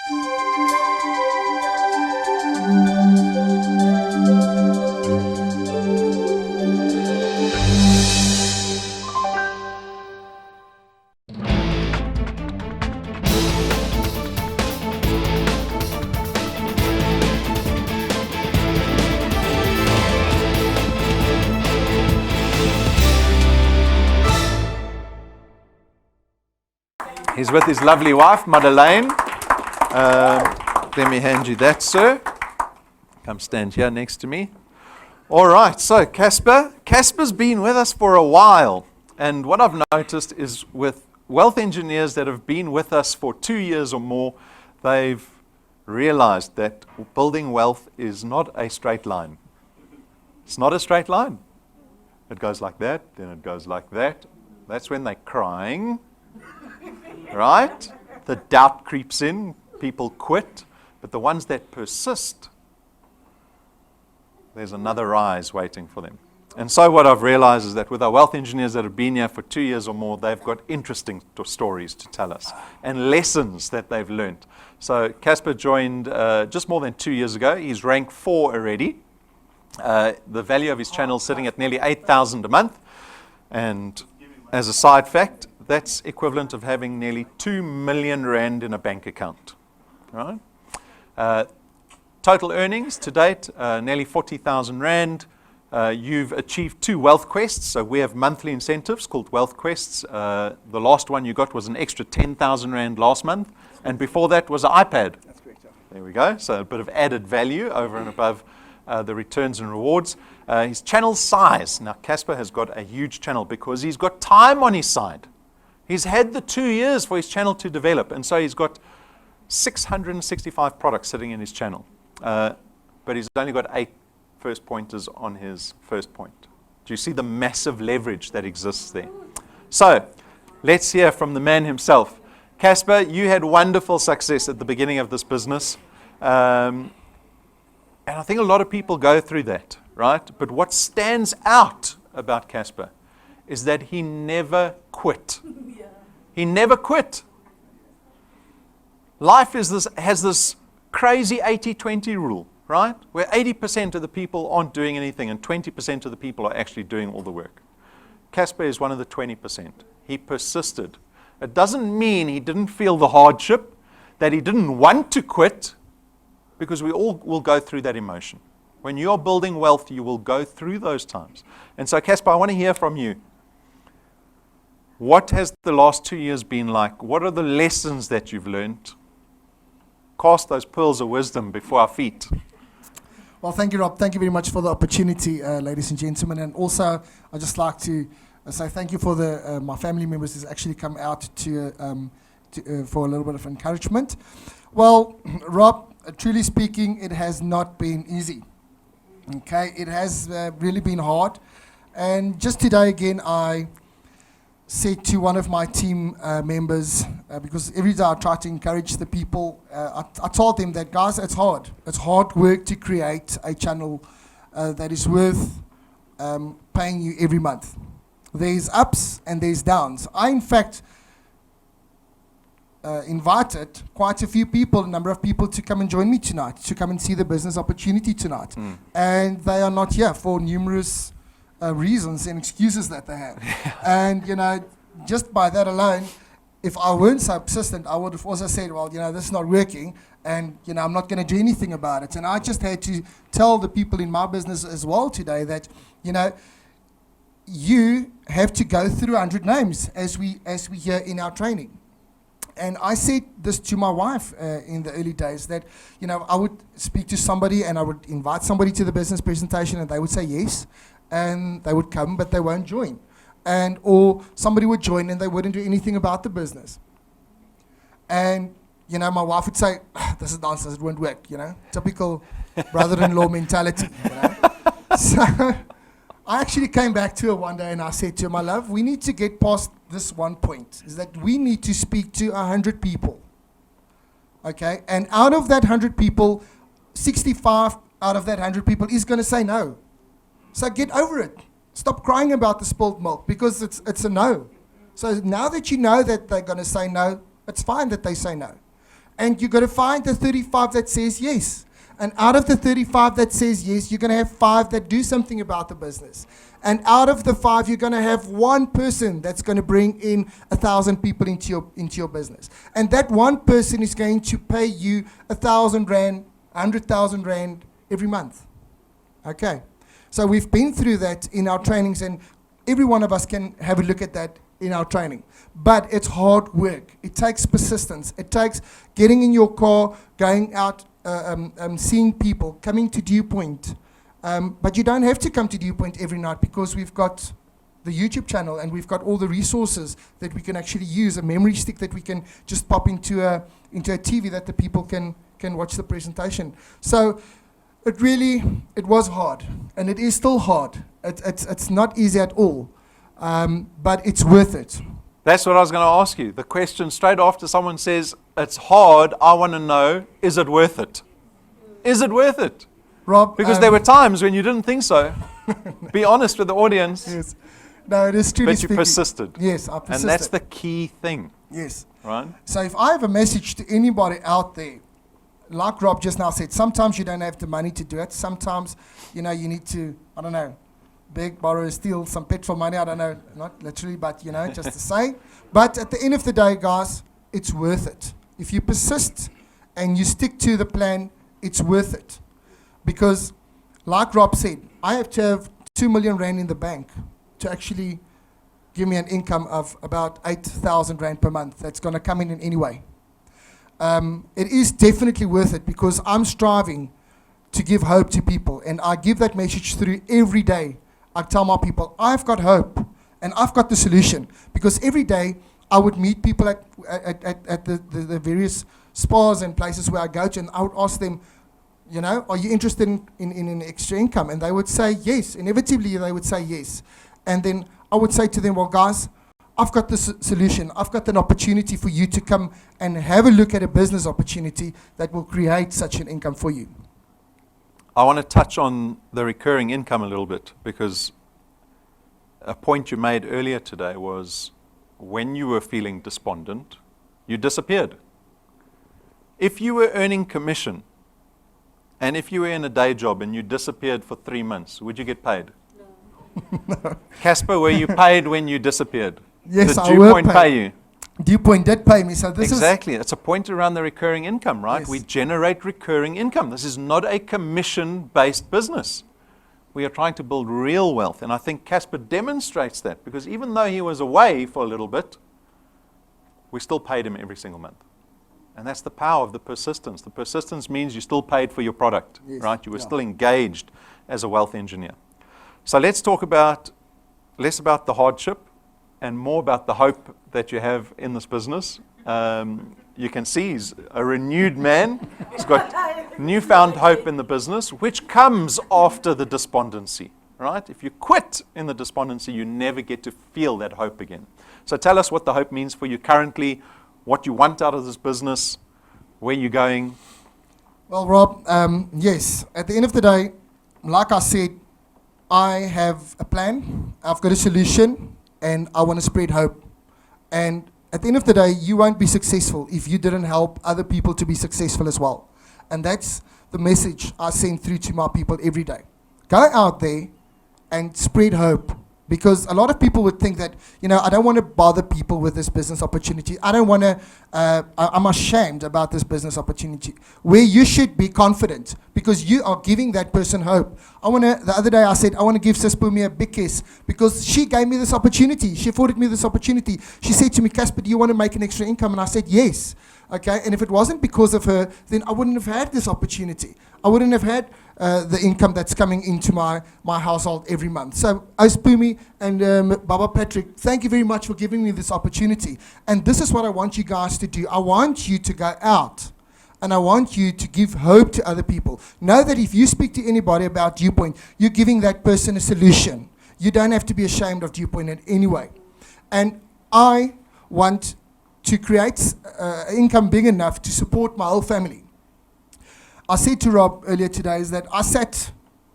He's with his lovely wife, Madeleine. Let me hand you that, sir. Come stand here next to me. All right, so Casper's been with us for a while. And what I've noticed is with wealth engineers that have been with us for 2 years or more, they've realized that building wealth is not a straight line. It's not a straight line. It goes like that, then it goes like that. That's when they're crying. Right? The doubt creeps in, people quit, but the ones that persist, there's another rise waiting for them. And so what I've realized is that with our wealth engineers that have been here for 2 years or more, they've got interesting stories to tell us and lessons that they've learned. So Casper joined just more than 2 years ago. He's ranked 4 already. The value of his channel is sitting at nearly 8,000 a month. And as a side fact, that's equivalent of having nearly 2 million rand in a bank account. Right? Total earnings to date, nearly 40,000 rand. You've achieved 2 wealth quests. So we have monthly incentives called wealth quests. The last one you got was an extra 10,000 rand last month. And before that was an iPad. That's correct. There we go. So a bit of added value over and above the returns and rewards. His channel size. Now Casper has got a huge channel because he's got time on his side. He's had the 2 years for his channel to develop, and so he's got 665 products sitting in his channel. But he's only got 8 first pointers on his first point. Do you see the massive leverage that exists there? So, let's hear from the man himself. Casper, you had wonderful success at the beginning of this business. And I think a lot of people go through that, right? But what stands out about Casper is that he never quit. He never quit. Life has this crazy 80-20 rule, right? Where 80% of the people aren't doing anything and 20% of the people are actually doing all the work. Casper is one of the 20%. He persisted. It doesn't mean he didn't feel the hardship, that he didn't want to quit, because we all will go through that emotion. When you're building wealth, you will go through those times. And so, Casper, I want to hear from you. What has the last 2 years been like? What are the lessons that you've learned? Cast those pearls of wisdom before our feet. Well, thank you, Rob. Thank you very much for the opportunity, ladies and gentlemen. And also, I'd just like to say thank you for my family members who's actually come out for a little bit of encouragement. Well, Rob, truly speaking, it has not been easy. Okay, it has really been hard. And just today again, I said to one of my team members, because every day I try to encourage the people, I told them that, guys, it's hard. It's hard work to create a channel that is worth paying you every month. There's ups and there's downs. I, in fact, invited quite a few people, a number of people, to come and join me tonight, to come and see the business opportunity tonight. And they are not here for numerous reasons and excuses that they have. And, just by that alone, if I weren't so persistent, I would have also said, well, this is not working, and, I'm not going to do anything about it. And I just had to tell the people in my business as well today that, you have to go through 100 names as we hear in our training. And I said this to my wife in the early days, that, I would speak to somebody and I would invite somebody to the business presentation and they would say yes, and they would come, but they won't join. Or somebody would join and they wouldn't do anything about the business. And, my wife would say, this is nonsense, it won't work, typical brother-in-law mentality. So I actually came back to her one day and I said to her, my love, we need to get past this one point, is that we need to speak to 100 people. Okay? And out of that 100 people, 65 out of that 100 people is going to say no. So get over it. Stop crying about the spilled milk, because it's a no. So now that you know that they're going to say no, it's fine that they say no. And you've got to find the 35 that says yes. And out of the 35 that says yes, you're going to have 5 that do something about the business. And out of the 5, you're going to have one person that's going to bring in 1,000 people into your business. And that one person is going to pay you 1,000 rand, 100,000 rand every month. Okay. So we've been through that in our trainings, and every one of us can have a look at that in our training. But it's hard work. It takes persistence. It takes getting in your car, going out, seeing people, coming to Dew Point. But you don't have to come to Dew Point every night, because we've got the YouTube channel and we've got all the resources that we can actually use, a memory stick that we can just pop into a TV that the people can watch the presentation. So it was hard, and it is still hard. It's not easy at all, but it's worth it. That's what I was going to ask you. The question straight after someone says, it's hard, I want to know, is it worth it? Is it worth it? Rob, Because there were times when you didn't think so. Be honest with the audience. Yes. No, it is truly But you persisted. Yes, I persisted. And that's the key thing. Yes. Right? So if I have a message to anybody out there, like Rob just now said, sometimes you don't have the money to do it. Sometimes, you need to, I don't know, beg, borrow, steal some petrol money. I don't know, not literally, but, just to say. But at the end of the day, guys, it's worth it. If you persist and you stick to the plan, it's worth it. Because, like Rob said, I have to have 2 million rand in the bank to actually give me an income of about 8,000 rand per month. That's going to come in any way. It is definitely worth it, because I'm striving to give hope to people. And I give that message through every day. I tell my people, I've got hope and I've got the solution. Because every day I would meet people at the various spas and places where I go to, and I would ask them, are you interested in an extra income? And they would say yes. Inevitably, they would say yes. And then I would say to them, well, guys, I've got this solution. I've got an opportunity for you to come and have a look at a business opportunity that will create such an income for you. I want to touch on the recurring income a little bit, because a point you made earlier today was when you were feeling despondent, you disappeared. If you were earning commission, and if you were in a day job and you disappeared for 3 months, would you get paid? No. Casper, were you paid when you disappeared? Yes, Did I Dew were Point paid. pay you? Dew Point did pay me, so this Exactly. It's a point around the recurring income, right? Yes. We generate recurring income. This is not a commission-based business. We are trying to build real wealth. And I think Casper demonstrates that, because even though he was away for a little bit, we still paid him every single month. And that's the power of the persistence. The persistence means you still paid for your product, Yes. right? You were Yeah. still engaged as a wealth engineer. So let's talk less about the hardship and more about the hope that you have in this business. You can see he's a renewed man. He's got newfound hope in the business, which comes after the despondency, right? If you quit in the despondency, you never get to feel that hope again. So tell us what the hope means for you currently, what you want out of this business, where you're going. Well, Rob, yes, at the end of the day, like I said, I have a plan, I've got a solution, and I want to spread hope. And at the end of the day, you won't be successful if you didn't help other people to be successful as well. And that's the message I send through to my people every day. Go out there and spread hope. Because a lot of people would think that, I don't want to bother people with this business opportunity. I don't want to, I'm ashamed about this business opportunity. Where you should be confident, because you are giving that person hope. The other day I said, I want to give Sis Pumi a big kiss, because she gave me this opportunity. She afforded me this opportunity. She said to me, Casper, do you want to make an extra income? And I said, yes. Okay, and if it wasn't because of her, then I wouldn't have had this opportunity. I wouldn't have had the income that's coming into my household every month. So, Ospumi and Baba Patrick, thank you very much for giving me this opportunity. And this is what I want you guys to do. I want you to go out, and I want you to give hope to other people. Know that if you speak to anybody about Dew Point, you're giving that person a solution. You don't have to be ashamed of Dew Point in any way. And I want to create income big enough to support my whole family. I said to Rob earlier today is that I sat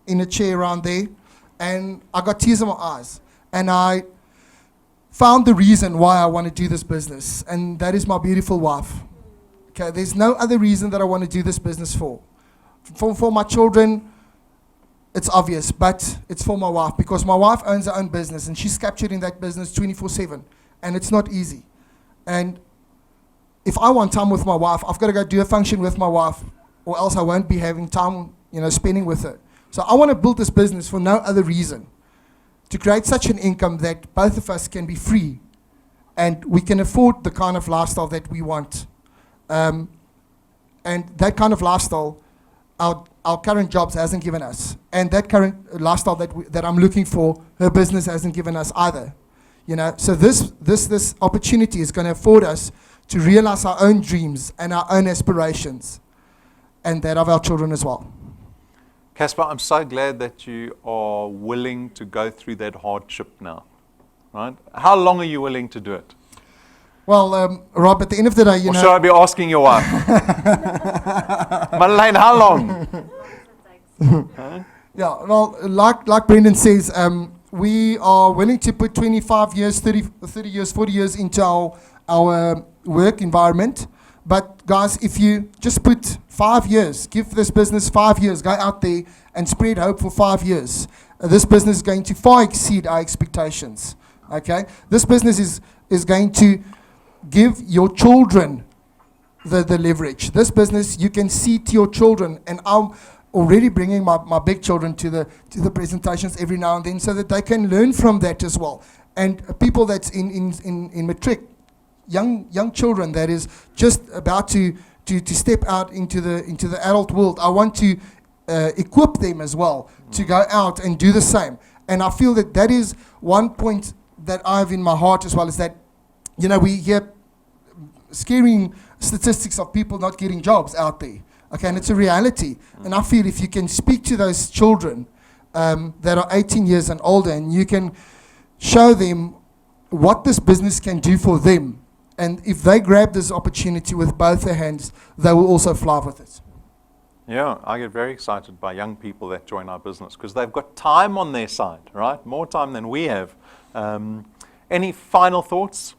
in a chair around there and I got tears in my eyes. And I found the reason why I want to do this business. And that is my beautiful wife. Okay, there's no other reason that I want to do this business for. For my children, it's obvious, but it's for my wife, because my wife owns her own business and she's captured in that business 24/7, and it's not easy. And if I want time with my wife, I've got to go do a function with my wife, or else I won't be having time, spending with her. So I want to build this business for no other reason, to create such an income that both of us can be free and we can afford the kind of lifestyle that we want. And that kind of lifestyle, our current jobs hasn't given us. And that current lifestyle that I'm looking for, her business hasn't given us either. So this opportunity is going to afford us to realize our own dreams and our own aspirations, and that of our children as well. Casper, I'm so glad that you are willing to go through that hardship now, right? How long are you willing to do it? Well, Rob, at the end of the day, Or should I be asking your wife? Madeleine, how long? Yeah, well, like Brendan says, we are willing to put 25 years, 30 years, 40 years into our work environment. But guys, if you just put 5 years, give this business 5 years, go out there and spread hope for 5 years, this business is going to far exceed our expectations. Okay? This business is going to give your children the leverage. This business, you can see to your children, and I'm already bringing my big children to the presentations every now and then, so that they can learn from that as well. And people that's in matric, young children that is just about to step out into the adult world, I want to equip them as well to go out and do the same. And I feel that is one point that I have in my heart as well, is that we hear scaring statistics of people not getting jobs out there. Okay, and it's a reality. And I feel if you can speak to those children that are 18 years and older, and you can show them what this business can do for them, and if they grab this opportunity with both their hands, they will also fly with it. Yeah, I get very excited by young people that join our business, because they've got time on their side, right? More time than we have. Any final thoughts?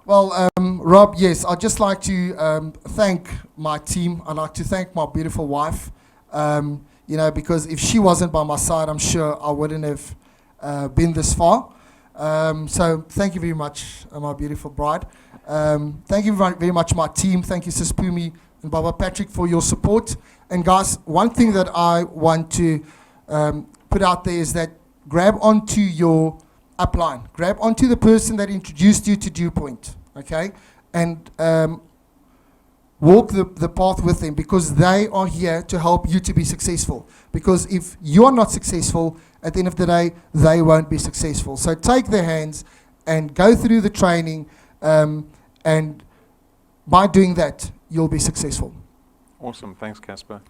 Well, Rob, yes, I'd just like to thank my team. I'd like to thank my beautiful wife, because if she wasn't by my side, I'm sure I wouldn't have been this far. So thank you very much, my beautiful bride. Thank you very much, my team. Thank you, Sis Pumi and Baba Patrick, for your support. And guys, one thing that I want to put out there is that grab onto your upline. Grab onto the person that introduced you to DewPoint, okay? And walk the path with them, because they are here to help you to be successful. Because if you are not successful, at the end of the day, they won't be successful. So take their hands and go through the training, and by doing that, you'll be successful. Awesome. Thanks, Casper.